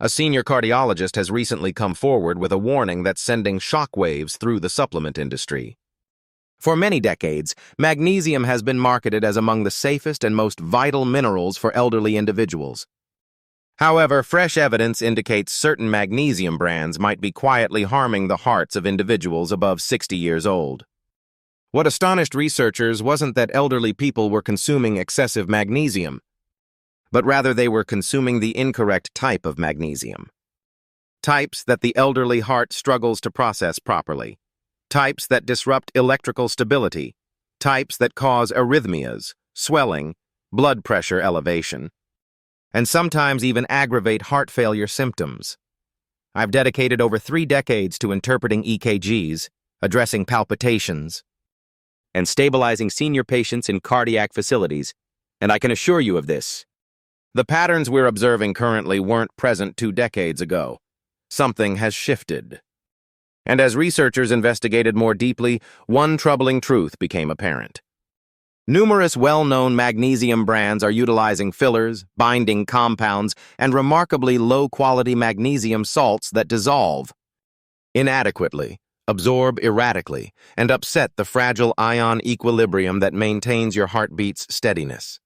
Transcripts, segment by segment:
A senior cardiologist has recently come forward with a warning that's sending shockwaves through the supplement industry. For many decades, magnesium has been marketed as among the safest and most vital minerals for elderly individuals. However, fresh evidence indicates certain magnesium brands might be quietly harming the hearts of individuals above 60 years old. What astonished researchers wasn't that elderly people were consuming excessive magnesium, but rather they were consuming the incorrect type of magnesium. Types that the elderly heart struggles to process properly. Types that disrupt electrical stability. Types that cause arrhythmias, swelling, blood pressure elevation, and sometimes even aggravate heart failure symptoms. I've dedicated over 3 decades to interpreting EKGs, addressing palpitations, and stabilizing senior patients in cardiac facilities, and I can assure you of this. The patterns we're observing currently weren't present 2 decades ago. Something has shifted. And as researchers investigated more deeply, one troubling truth became apparent. Numerous well-known magnesium brands are utilizing fillers, binding compounds, and remarkably low-quality magnesium salts that dissolve inadequately, absorb erratically, and upset the fragile ion equilibrium that maintains your heartbeat's steadiness.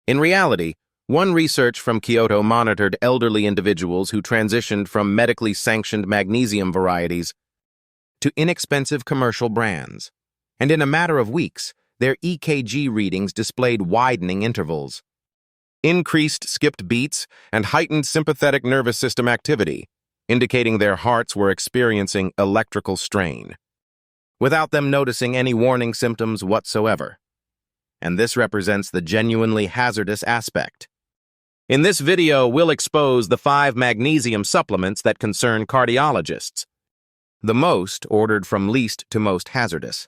In reality, one research from Kyoto monitored elderly individuals who transitioned from medically sanctioned magnesium varieties to inexpensive commercial brands, and in a matter of weeks, their EKG readings displayed widening intervals, increased skipped beats, and heightened sympathetic nervous system activity, indicating their hearts were experiencing electrical strain, without them noticing any warning symptoms whatsoever. And this represents the genuinely hazardous aspect. In this video, we'll expose the 5 magnesium supplements that concern cardiologists, the most ordered from least to most hazardous.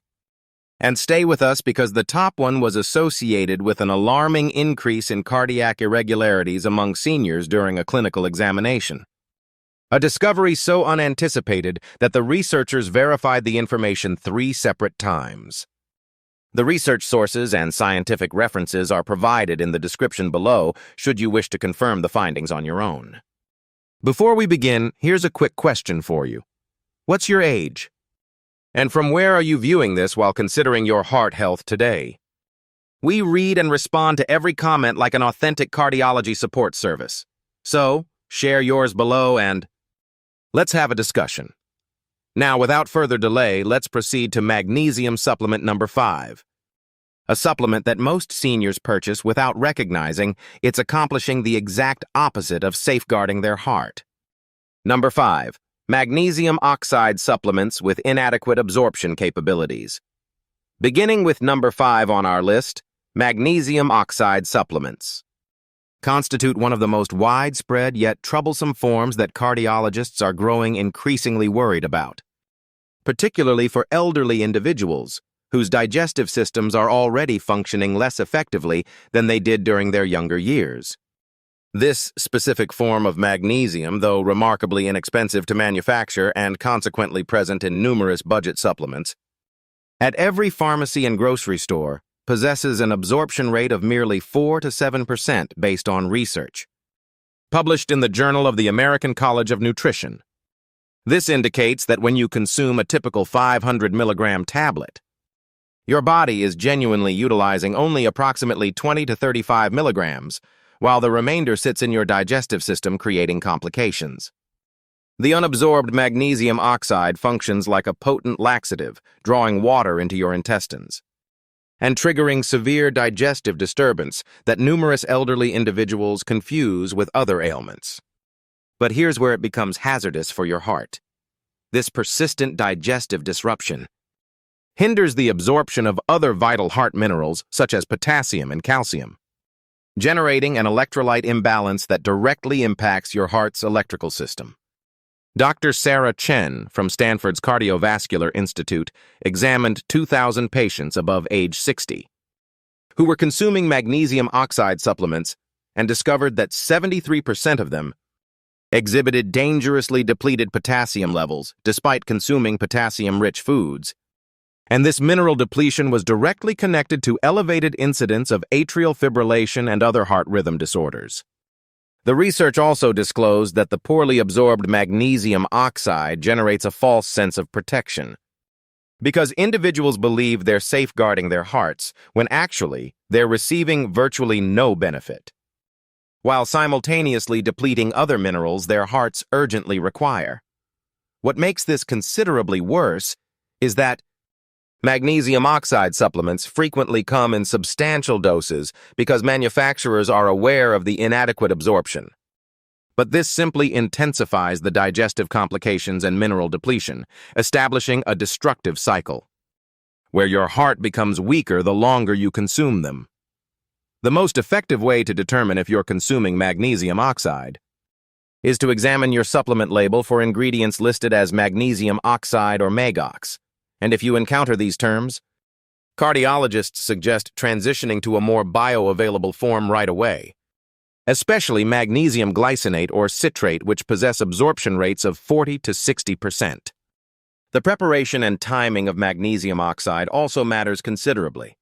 And stay with us because the top one was associated with an alarming increase in cardiac irregularities among seniors during a clinical examination. A discovery so unanticipated that the researchers verified the information 3 separate times. The research sources and scientific references are provided in the description below should you wish to confirm the findings on your own. Before we begin, here's a quick question for you. What's your age? And from where are you viewing this while considering your heart health today? We read and respond to every comment like an authentic cardiology support service. So, share yours below and let's have a discussion. Now, without further delay, let's proceed to magnesium supplement number 5. A supplement that most seniors purchase without recognizing it's accomplishing the exact opposite of safeguarding their heart. Number 5. Magnesium oxide supplements with inadequate absorption capabilities. Beginning with number 5 on our list, magnesium oxide supplements constitute one of the most widespread yet troublesome forms that cardiologists are growing increasingly worried about, particularly for elderly individuals whose digestive systems are already functioning less effectively than they did during their younger years. This specific form of magnesium, though remarkably inexpensive to manufacture and consequently present in numerous budget supplements, at every pharmacy and grocery store, possesses an absorption rate of merely 4 to 7% based on research, published in the Journal of the American College of Nutrition. This indicates that when you consume a typical 500 milligram tablet, your body is genuinely utilizing only approximately 20 to 35 milligrams, while the remainder sits in your digestive system creating complications. The unabsorbed magnesium oxide functions like a potent laxative, drawing water into your intestines and triggering severe digestive disturbance that numerous elderly individuals confuse with other ailments. But here's where it becomes hazardous for your heart. This persistent digestive disruption hinders the absorption of other vital heart minerals such as potassium and calcium, generating an electrolyte imbalance that directly impacts your heart's electrical system. Dr. Sarah Chen from Stanford's Cardiovascular Institute examined 2,000 patients above age 60 who were consuming magnesium oxide supplements and discovered that 73% of them exhibited dangerously depleted potassium levels despite consuming potassium-rich foods. And this mineral depletion was directly connected to elevated incidence of atrial fibrillation and other heart rhythm disorders. The research also disclosed that the poorly absorbed magnesium oxide generates a false sense of protection, because individuals believe they're safeguarding their hearts when actually they're receiving virtually no benefit, while simultaneously depleting other minerals their hearts urgently require. What makes this considerably worse is that magnesium oxide supplements frequently come in substantial doses because manufacturers are aware of the inadequate absorption. But this simply intensifies the digestive complications and mineral depletion, establishing a destructive cycle, where your heart becomes weaker the longer you consume them. The most effective way to determine if you're consuming magnesium oxide is to examine your supplement label for ingredients listed as magnesium oxide or MAGOX. And if you encounter these terms, cardiologists suggest transitioning to a more bioavailable form right away, especially magnesium glycinate or citrate, which possess absorption rates of 40 to 60%. The preparation and timing of magnesium oxide also matters considerably,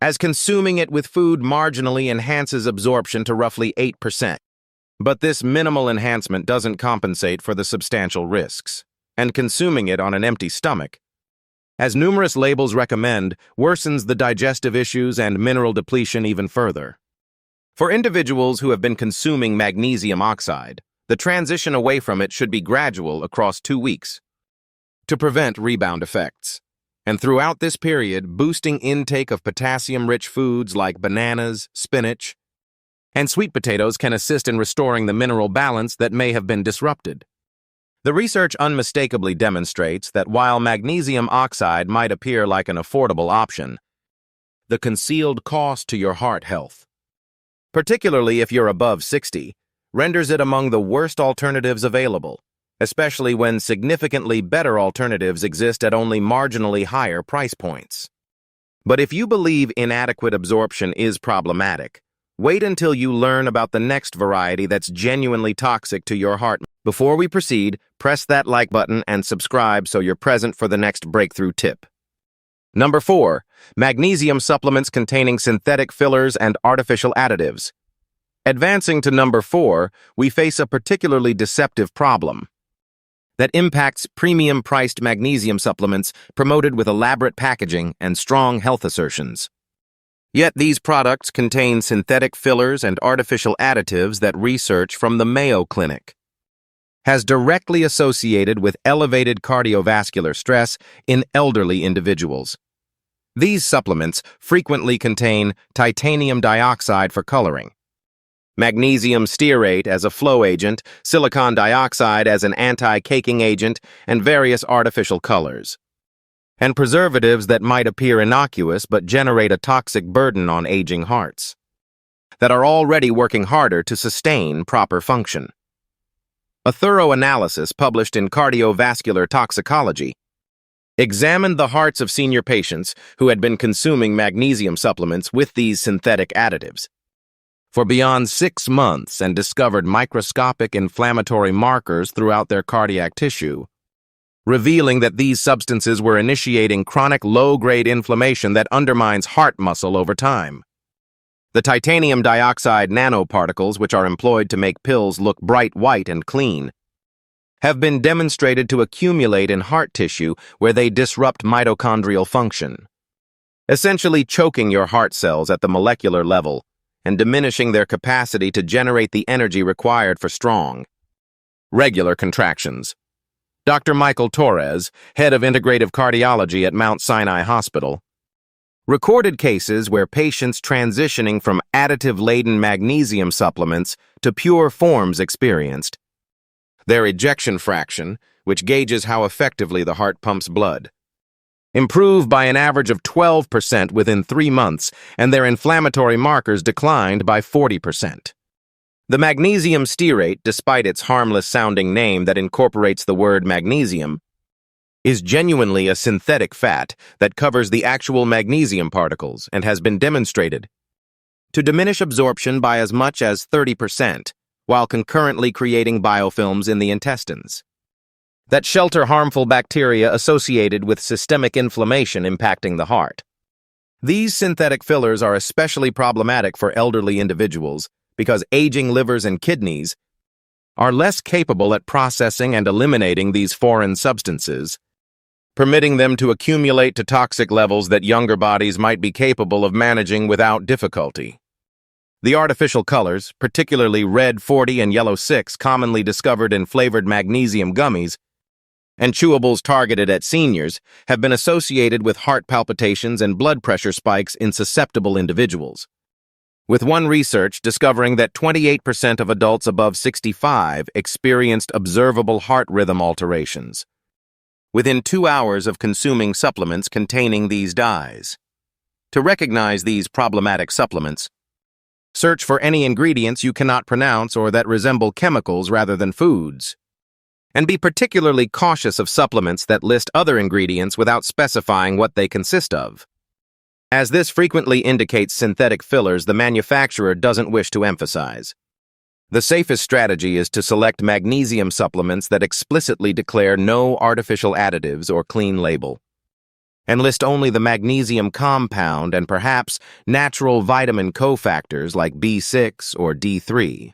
as consuming it with food marginally enhances absorption to roughly 8%. But this minimal enhancement doesn't compensate for the substantial risks, and consuming it on an empty stomach, as numerous labels recommend, worsens the digestive issues and mineral depletion even further. For individuals who have been consuming magnesium oxide, the transition away from it should be gradual across 2 weeks to prevent rebound effects. And throughout this period, boosting intake of potassium-rich foods like bananas, spinach, and sweet potatoes can assist in restoring the mineral balance that may have been disrupted. The research unmistakably demonstrates that while magnesium oxide might appear like an affordable option, the concealed cost to your heart health, particularly if you're above 60, renders it among the worst alternatives available, especially when significantly better alternatives exist at only marginally higher price points. But if you believe inadequate absorption is problematic, wait until you learn about the next variety that's genuinely toxic to your heart. Before we proceed, press that like button and subscribe so you're present for the next breakthrough tip. Number 4. Magnesium supplements containing synthetic fillers and artificial additives. Advancing to number 4, we face a particularly deceptive problem that impacts premium-priced magnesium supplements promoted with elaborate packaging and strong health assertions. Yet these products contain synthetic fillers and artificial additives that research from the Mayo Clinic has directly associated with elevated cardiovascular stress in elderly individuals. These supplements frequently contain titanium dioxide for coloring, magnesium stearate as a flow agent, silicon dioxide as an anti-caking agent, and various artificial colors, and preservatives that might appear innocuous but generate a toxic burden on aging hearts that are already working harder to sustain proper function. A thorough analysis published in Cardiovascular Toxicology examined the hearts of senior patients who had been consuming magnesium supplements with these synthetic additives for beyond 6 months and discovered microscopic inflammatory markers throughout their cardiac tissue, revealing that these substances were initiating chronic low-grade inflammation that undermines heart muscle over time. The titanium dioxide nanoparticles, which are employed to make pills look bright white and clean, have been demonstrated to accumulate in heart tissue where they disrupt mitochondrial function, essentially choking your heart cells at the molecular level and diminishing their capacity to generate the energy required for strong, regular contractions. Dr. Michael Torres, head of integrative cardiology at Mount Sinai Hospital, recorded cases where patients transitioning from additive-laden magnesium supplements to pure forms experienced their ejection fraction, which gauges how effectively the heart pumps blood, improve by an average of 12% within 3 months, and their inflammatory markers declined by 40%. The magnesium stearate, despite its harmless-sounding name that incorporates the word magnesium, is genuinely a synthetic fat that covers the actual magnesium particles and has been demonstrated to diminish absorption by as much as 30%, while concurrently creating biofilms in the intestines that shelter harmful bacteria associated with systemic inflammation impacting the heart. These synthetic fillers are especially problematic for elderly individuals because aging livers and kidneys are less capable at processing and eliminating these foreign substances, permitting them to accumulate to toxic levels that younger bodies might be capable of managing without difficulty. The artificial colors, particularly red 40 and yellow 6, commonly discovered in flavored magnesium gummies, and chewables targeted at seniors, have been associated with heart palpitations and blood pressure spikes in susceptible individuals, with one research discovering that 28% of adults above 65 experienced observable heart rhythm alterations within 2 hours of consuming supplements containing these dyes. To recognize these problematic supplements, search for any ingredients you cannot pronounce or that resemble chemicals rather than foods. And be particularly cautious of supplements that list other ingredients without specifying what they consist of, as this frequently indicates synthetic fillers the manufacturer doesn't wish to emphasize. The safest strategy is to select magnesium supplements that explicitly declare no artificial additives or clean label, and list only the magnesium compound and perhaps natural vitamin cofactors like B6 or D3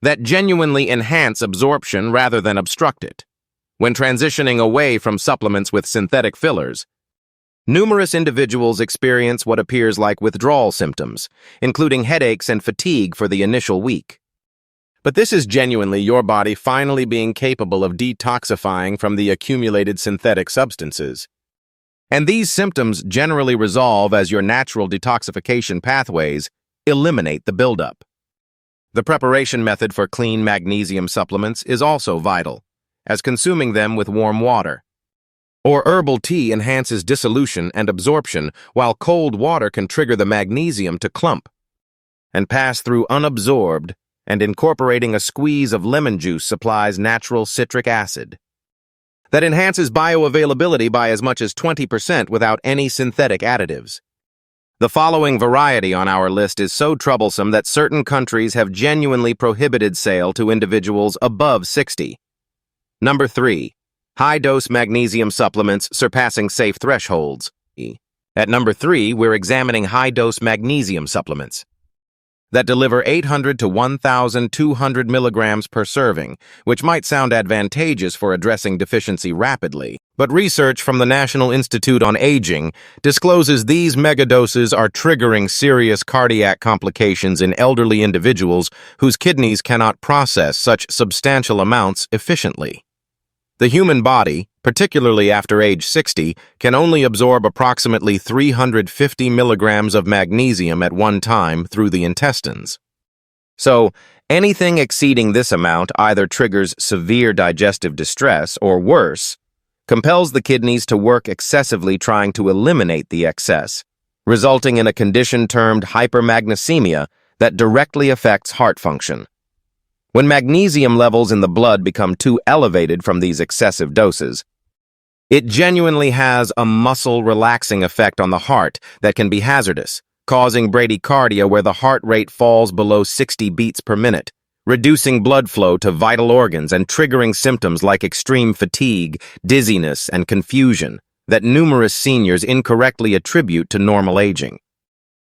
that genuinely enhance absorption rather than obstruct it. When transitioning away from supplements with synthetic fillers, numerous individuals experience what appears like withdrawal symptoms, including headaches and fatigue for the initial week. But this is genuinely your body finally being capable of detoxifying from the accumulated synthetic substances. And these symptoms generally resolve as your natural detoxification pathways eliminate the buildup. The preparation method for clean magnesium supplements is also vital, as consuming them with warm water or herbal tea enhances dissolution and absorption, while cold water can trigger the magnesium to clump and pass through unabsorbed, and incorporating a squeeze of lemon juice supplies natural citric acid that enhances bioavailability by as much as 20% without any synthetic additives. The following variety on our list is so troublesome that certain countries have genuinely prohibited sale to individuals above 60. Number 3. High-dose magnesium supplements surpassing safe thresholds. At number 3, we're examining high-dose magnesium supplements that deliver 800 to 1,200 milligrams per serving, which might sound advantageous for addressing deficiency rapidly. But research from the National Institute on Aging discloses these megadoses are triggering serious cardiac complications in elderly individuals whose kidneys cannot process such substantial amounts efficiently. The human body, particularly after age 60, can only absorb approximately 350 milligrams of magnesium at one time through the intestines. So, anything exceeding this amount either triggers severe digestive distress or worse, compels the kidneys to work excessively trying to eliminate the excess, resulting in a condition termed hypermagnesemia that directly affects heart function. When magnesium levels in the blood become too elevated from these excessive doses, it genuinely has a muscle-relaxing effect on the heart that can be hazardous, causing bradycardia where the heart rate falls below 60 beats per minute, reducing blood flow to vital organs and triggering symptoms like extreme fatigue, dizziness, and confusion that numerous seniors incorrectly attribute to normal aging.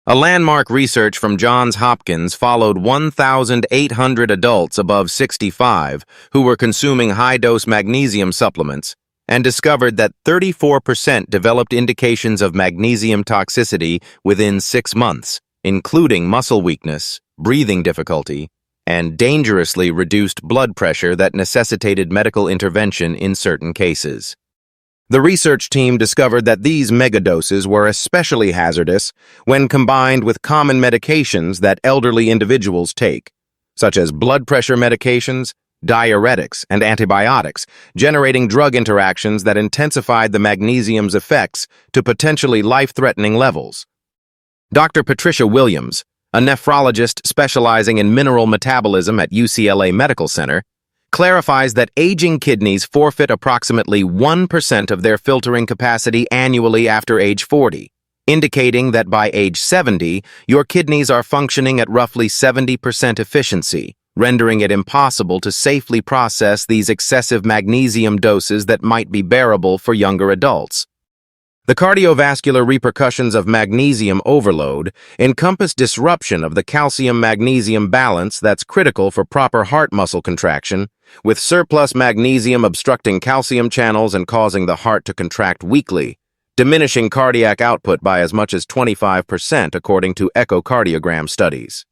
A landmark research from Johns Hopkins followed 1,800 adults above 65 who were consuming high-dose magnesium supplements and discovered that 34% developed indications of magnesium toxicity within 6 months, including muscle weakness, breathing difficulty, and dangerously reduced blood pressure that necessitated medical intervention in certain cases. The research team discovered that these megadoses were especially hazardous when combined with common medications that elderly individuals take, such as blood pressure medications, diuretics, and antibiotics, generating drug interactions that intensified the magnesium's effects to potentially life-threatening levels. Dr. Patricia Williams, a nephrologist specializing in mineral metabolism at UCLA Medical Center, clarifies that aging kidneys forfeit approximately 1% of their filtering capacity annually after age 40, indicating that by age 70, your kidneys are functioning at roughly 70% efficiency, rendering it impossible to safely process these excessive magnesium doses that might be bearable for younger adults. The cardiovascular repercussions of magnesium overload encompass disruption of the calcium-magnesium balance that's critical for proper heart muscle contraction, with surplus magnesium obstructing calcium channels and causing the heart to contract weakly, diminishing cardiac output by as much as 25% according to echocardiogram studies.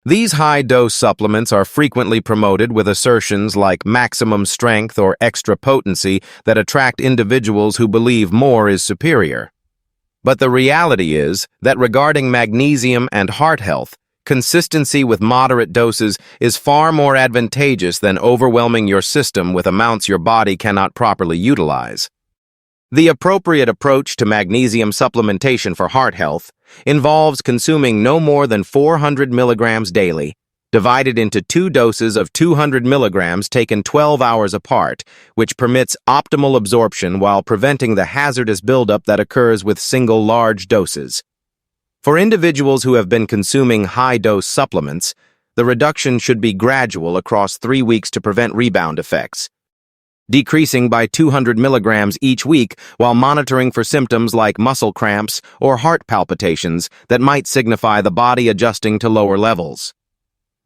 These high-dose supplements are frequently promoted with assertions like maximum strength or extra potency that attract individuals who believe more is superior. But the reality is that regarding magnesium and heart health, consistency with moderate doses is far more advantageous than overwhelming your system with amounts your body cannot properly utilize. The appropriate approach to magnesium supplementation for heart health involves consuming no more than 400 milligrams daily, divided into 2 doses of 200 milligrams taken 12 hours apart, which permits optimal absorption while preventing the hazardous buildup that occurs with single large doses. For individuals who have been consuming high-dose supplements, the reduction should be gradual across 3 weeks to prevent rebound effects, decreasing by 200 milligrams each week while monitoring for symptoms like muscle cramps or heart palpitations that might signify the body adjusting to lower levels.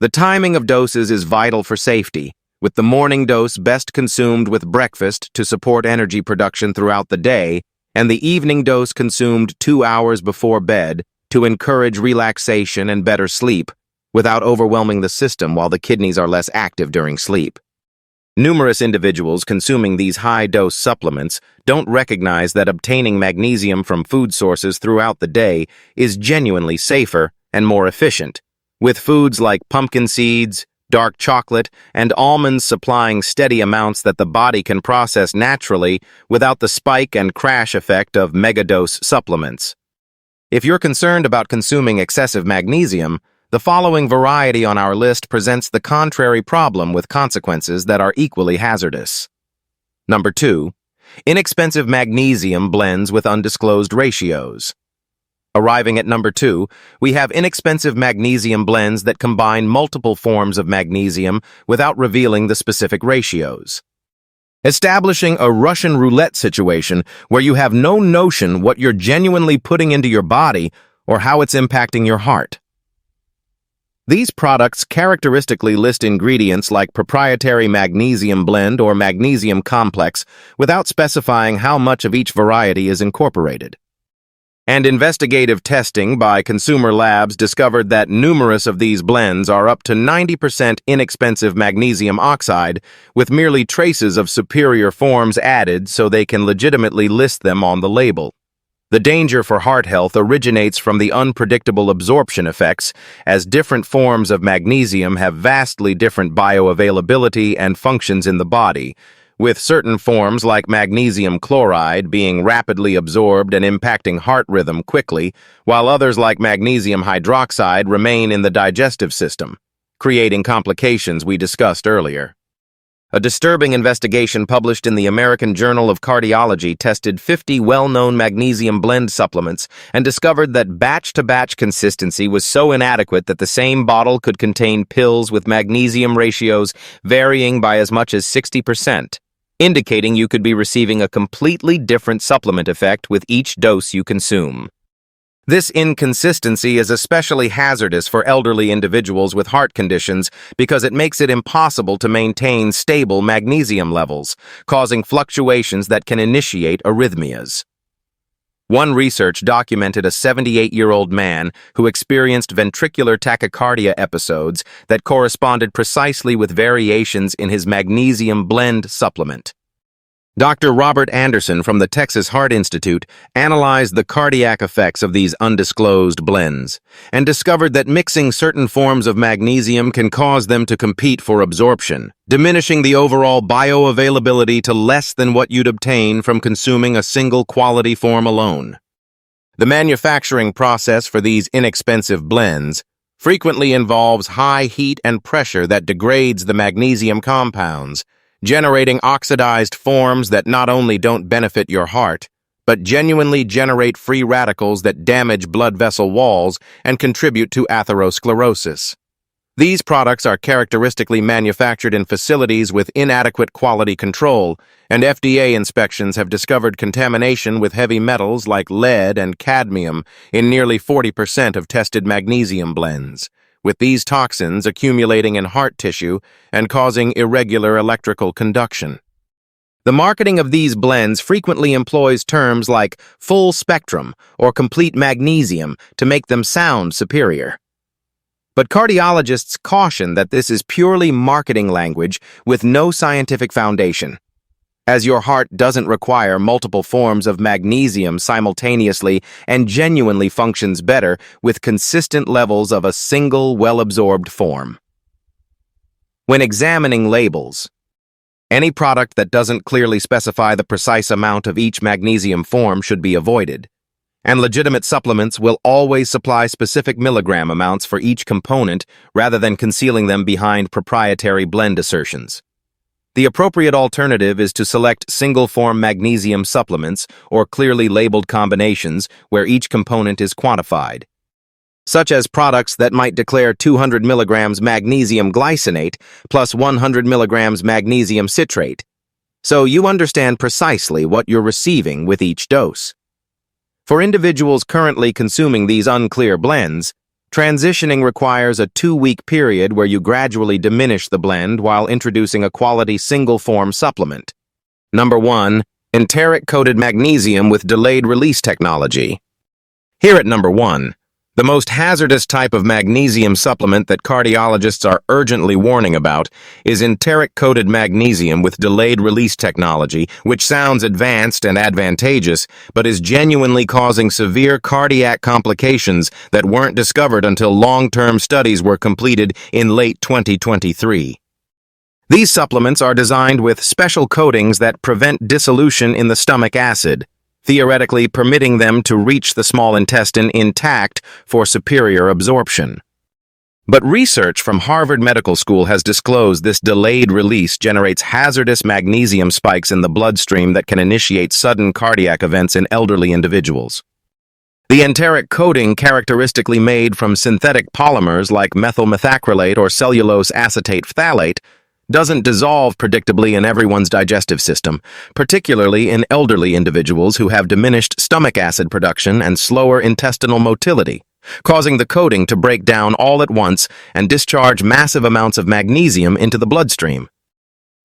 The timing of doses is vital for safety, with the morning dose best consumed with breakfast to support energy production throughout the day, and the evening dose consumed 2 hours before bed to encourage relaxation and better sleep, without overwhelming the system while the kidneys are less active during sleep. Numerous individuals consuming these high-dose supplements don't recognize that obtaining magnesium from food sources throughout the day is genuinely safer and more efficient, with foods like pumpkin seeds, dark chocolate, and almonds supplying steady amounts that the body can process naturally without the spike and crash effect of megadose supplements. If you're concerned about consuming excessive magnesium, the following variety on our list presents the contrary problem with consequences that are equally hazardous. Number 2. Inexpensive magnesium blends with undisclosed ratios. Arriving at number 2, we have inexpensive magnesium blends that combine multiple forms of magnesium without revealing the specific ratios, establishing a Russian roulette situation where you have no notion what you're genuinely putting into your body or how it's impacting your heart. These products characteristically list ingredients like proprietary magnesium blend or magnesium complex without specifying how much of each variety is incorporated. And investigative testing by consumer labs discovered that numerous of these blends are up to 90% inexpensive magnesium oxide, with merely traces of superior forms added so they can legitimately list them on the label. The danger for heart health originates from the unpredictable absorption effects, as different forms of magnesium have vastly different bioavailability and functions in the body, with certain forms like magnesium chloride being rapidly absorbed and impacting heart rhythm quickly, while others like magnesium hydroxide remain in the digestive system, creating complications we discussed earlier. A disturbing investigation published in the American Journal of Cardiology tested 50 well-known magnesium blend supplements and discovered that batch-to-batch consistency was so inadequate that the same bottle could contain pills with magnesium ratios varying by as much as 60%, indicating you could be receiving a completely different supplement effect with each dose you consume. This inconsistency is especially hazardous for elderly individuals with heart conditions because it makes it impossible to maintain stable magnesium levels, causing fluctuations that can initiate arrhythmias. One research documented a 78-year-old man who experienced ventricular tachycardia episodes that corresponded precisely with variations in his magnesium blend supplement. Dr. Robert Anderson from the Texas Heart Institute analyzed the cardiac effects of these undisclosed blends and discovered that mixing certain forms of magnesium can cause them to compete for absorption, diminishing the overall bioavailability to less than what you'd obtain from consuming a single quality form alone. The manufacturing process for these inexpensive blends frequently involves high heat and pressure that degrades the magnesium compounds, generating oxidized forms that not only don't benefit your heart, but genuinely generate free radicals that damage blood vessel walls and contribute to atherosclerosis. These products are characteristically manufactured in facilities with inadequate quality control, and FDA inspections have discovered contamination with heavy metals like lead and cadmium in nearly 40% of tested magnesium blends, with these toxins accumulating in heart tissue and causing irregular electrical conduction. The marketing of these blends frequently employs terms like full spectrum or complete magnesium to make them sound superior. But cardiologists caution that this is purely marketing language with no scientific foundation, as your heart doesn't require multiple forms of magnesium simultaneously and genuinely functions better with consistent levels of a single well-absorbed form. When examining labels, any product that doesn't clearly specify the precise amount of each magnesium form should be avoided, and legitimate supplements will always supply specific milligram amounts for each component rather than concealing them behind proprietary blend assertions. The appropriate alternative is to select single-form magnesium supplements or clearly labeled combinations where each component is quantified, such as products that might declare 200 milligrams magnesium glycinate plus 100 milligrams magnesium citrate, so you understand precisely what you're receiving with each dose. For individuals currently consuming these unclear blends, transitioning requires a 2-week period where you gradually diminish the blend while introducing a quality single-form supplement. Number 1. Enteric-coated magnesium with delayed release technology. Here at number 1, the most hazardous type of magnesium supplement that cardiologists are urgently warning about is enteric-coated magnesium with delayed release technology, which sounds advanced and advantageous, but is genuinely causing severe cardiac complications that weren't discovered until long-term studies were completed in late 2023. These supplements are designed with special coatings that prevent dissolution in the stomach acid, theoretically permitting them to reach the small intestine intact for superior absorption. But research from Harvard Medical School has disclosed this delayed release generates hazardous magnesium spikes in the bloodstream that can initiate sudden cardiac events in elderly individuals. The enteric coating, characteristically made from synthetic polymers like methyl methacrylate or cellulose acetate phthalate, doesn't dissolve predictably in everyone's digestive system, particularly in elderly individuals who have diminished stomach acid production and slower intestinal motility, causing the coating to break down all at once and discharge massive amounts of magnesium into the bloodstream.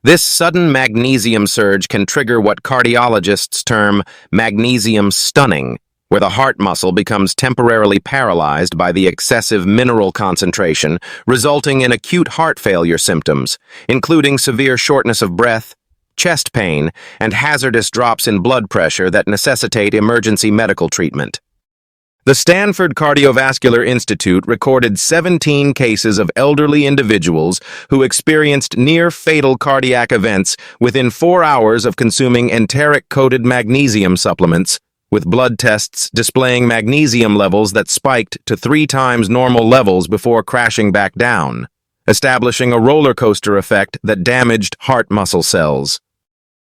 This sudden magnesium surge can trigger what cardiologists term magnesium stunning, where the heart muscle becomes temporarily paralyzed by the excessive mineral concentration, resulting in acute heart failure symptoms, including severe shortness of breath, chest pain, and hazardous drops in blood pressure that necessitate emergency medical treatment. The Stanford Cardiovascular Institute recorded 17 cases of elderly individuals who experienced near-fatal cardiac events within 4 hours of consuming enteric-coated magnesium supplements, with blood tests displaying magnesium levels that spiked to 3 times normal levels before crashing back down, establishing a roller coaster effect that damaged heart muscle cells.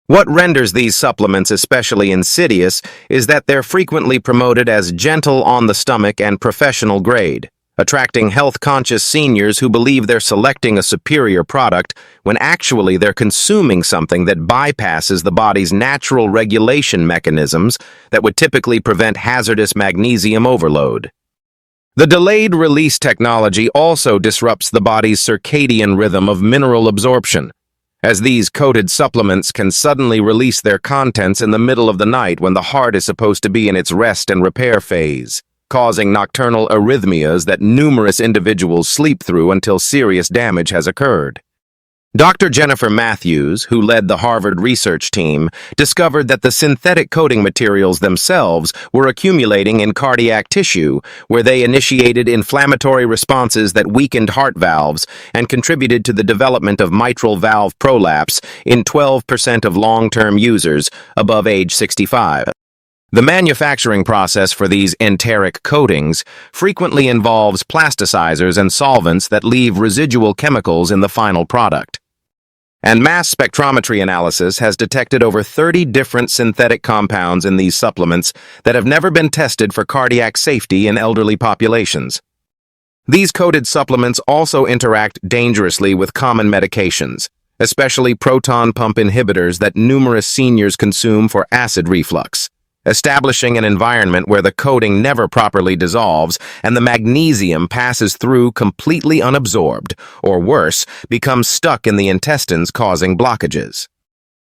What renders these supplements especially insidious is that they're frequently promoted as gentle on the stomach and professional grade, attracting health-conscious seniors who believe they're selecting a superior product when actually they're consuming something that bypasses the body's natural regulation mechanisms that would typically prevent hazardous magnesium overload. The delayed release technology also disrupts the body's circadian rhythm of mineral absorption, as these coated supplements can suddenly release their contents in the middle of the night when the heart is supposed to be in its rest and repair phase, causing nocturnal arrhythmias that numerous individuals sleep through until serious damage has occurred. Dr. Jennifer Matthews, who led the Harvard research team, discovered that the synthetic coating materials themselves were accumulating in cardiac tissue, where they initiated inflammatory responses that weakened heart valves and contributed to the development of mitral valve prolapse in 12% of long-term users above age 65. The manufacturing process for these enteric coatings frequently involves plasticizers and solvents that leave residual chemicals in the final product. And mass spectrometry analysis has detected over 30 different synthetic compounds in these supplements that have never been tested for cardiac safety in elderly populations. These coated supplements also interact dangerously with common medications, especially proton pump inhibitors that numerous seniors consume for acid reflux, establishing an environment where the coating never properly dissolves and the magnesium passes through completely unabsorbed, or worse, becomes stuck in the intestines, causing blockages.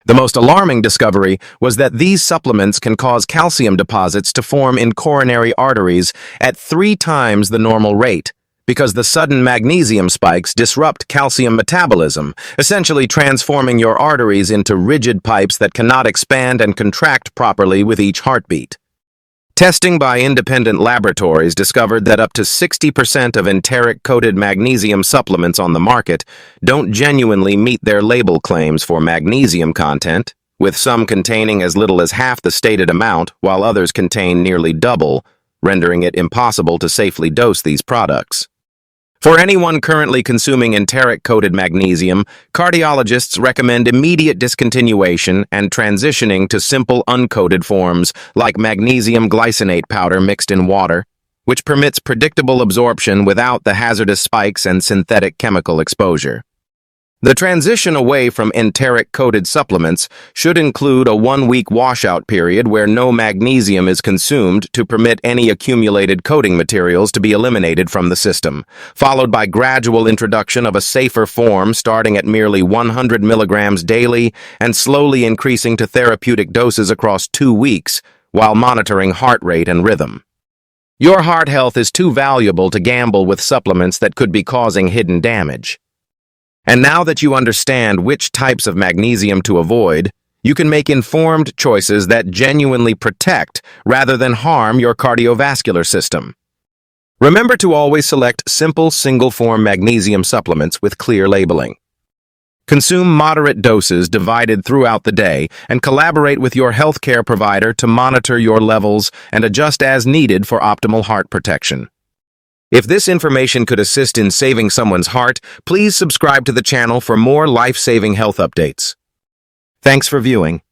The most alarming discovery was that these supplements can cause calcium deposits to form in coronary arteries at 3 times the normal rate, because the sudden magnesium spikes disrupt calcium metabolism, essentially transforming your arteries into rigid pipes that cannot expand and contract properly with each heartbeat. Testing by independent laboratories discovered that up to 60% of enteric-coated magnesium supplements on the market don't genuinely meet their label claims for magnesium content, with some containing as little as half the stated amount, while others contain nearly double, rendering it impossible to safely dose these products. For anyone currently consuming enteric-coated magnesium, cardiologists recommend immediate discontinuation and transitioning to simple uncoated forms like magnesium glycinate powder mixed in water, which permits predictable absorption without the hazardous spikes and synthetic chemical exposure. The transition away from enteric-coated supplements should include a 1-week washout period where no magnesium is consumed to permit any accumulated coating materials to be eliminated from the system, followed by gradual introduction of a safer form starting at merely 100 milligrams daily and slowly increasing to therapeutic doses across 2 weeks while monitoring heart rate and rhythm. Your heart health is too valuable to gamble with supplements that could be causing hidden damage. And now that you understand which types of magnesium to avoid, you can make informed choices that genuinely protect rather than harm your cardiovascular system. Remember to always select simple single-form magnesium supplements with clear labeling. Consume moderate doses divided throughout the day and collaborate with your healthcare provider to monitor your levels and adjust as needed for optimal heart protection. If this information could assist in saving someone's heart, please subscribe to the channel for more life-saving health updates. Thanks for viewing.